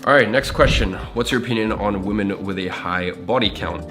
All right, next question. What's your opinion on women with a high body count?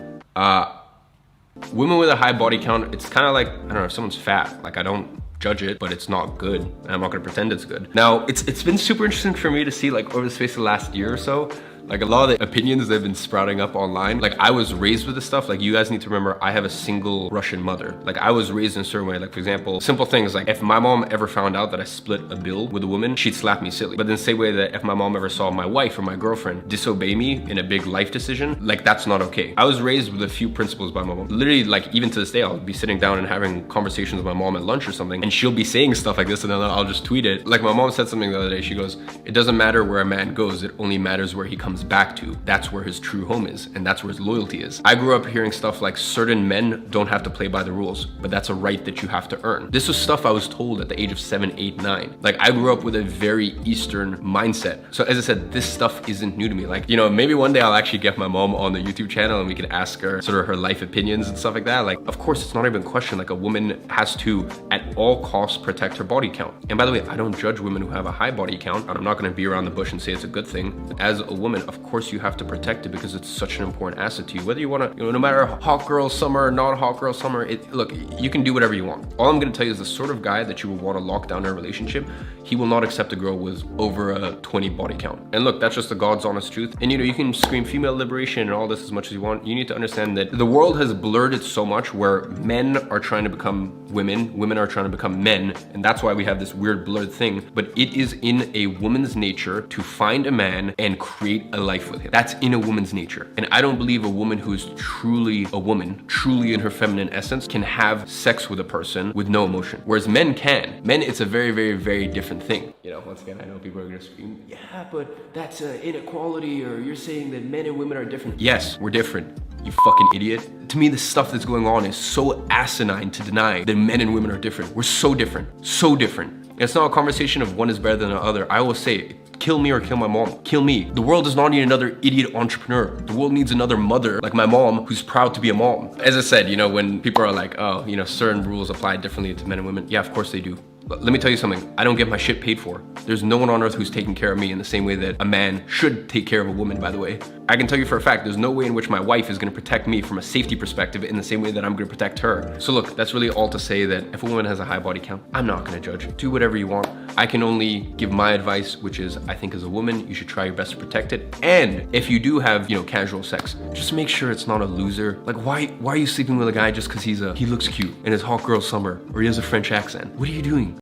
Women with a high body count, it's kind of like, I don't know, if someone's fat, like I don't judge it, but it's not good. And I'm not gonna pretend it's good. Now, it's been super interesting for me to see like over the space of the last year or so, like a lot of the opinions that have been sprouting up online. Like I was raised with this stuff. Like you guys need to remember, I have a single Russian mother. Like I was raised in a certain way. Like for example, simple things like if my mom ever found out that I split a bill with a woman, she'd slap me silly. But in the same way that if my mom ever saw my wife or my girlfriend disobey me in a big life decision, like that's not okay. I was raised with a few principles by my mom. Literally, like even to this day, I'll be sitting down and having conversations with my mom at lunch or something, and she'll be saying stuff like this, and then I'll just tweet it. Like my mom said something the other day. She goes, "It doesn't matter where a man goes, it only matters where he comes back to. That's where his true home is, and that's where his loyalty is." I grew up hearing stuff like certain men don't have to play by the rules, but that's a right that you have to earn. This was stuff I was told at the age of 7, 8, 9. Like I grew up with a very Eastern mindset. So as I said, this stuff isn't new to me. Like, you know, maybe one day I'll actually get my mom on the YouTube channel and we can ask her sort of her life opinions and stuff like that. Like, of course, it's not even a question. Like a woman has to, at all costs, protect her body count. And by the way, I don't judge women who have a high body count. I'm not gonna be around the bush and say it's a good thing. As a woman, of course you have to protect it because it's such an important asset to you. Whether you wanna, you know, no matter hot girl summer, not hot girl summer, look, you can do whatever you want. All I'm gonna tell you is the sort of guy that you will wanna lock down in a relationship, he will not accept a girl with over a 20 body count. And look, that's just the God's honest truth. And you know, you can scream female liberation and all this as much as you want. You need to understand that the world has blurred it so much where men are trying to become women, women are trying to become men, and that's why we have this weird blurred thing. But it is in a woman's nature to find a man and create a life with him. That's in a woman's nature. And I don't believe a woman who is truly a woman, truly in her feminine essence, can have sex with a person with no emotion. Whereas men can. Men, it's a very, very, very different thing. You know, once again, I know people are gonna scream, yeah, but that's inequality, or you're saying that men and women are different. Yes, we're different, you fucking idiot. To me, the stuff that's going on is so asinine to deny that men and women are different. We're so different, so different. It's not a conversation of one is better than the other. I always say, kill me or kill my mom. Kill me. The world does not need another idiot entrepreneur. The world needs another mother like my mom who's proud to be a mom. As I said, you know, when people are like, oh, you know, certain rules apply differently to men and women. Yeah, of course they do. But let me tell you something. I don't get my shit paid for. There's no one on earth who's taking care of me in the same way that a man should take care of a woman, by the way. I can tell you for a fact, there's no way in which my wife is gonna protect me from a safety perspective in the same way that I'm gonna protect her. So look, that's really all to say that if a woman has a high body count, I'm not gonna judge. Do whatever you want. I can only give my advice, which is I think as a woman, you should try your best to protect it. And if you do have, you know, casual sex, just make sure it's not a loser. Like why are you sleeping with a guy just because he looks cute and it's hot girl summer or he has a French accent? What are you doing?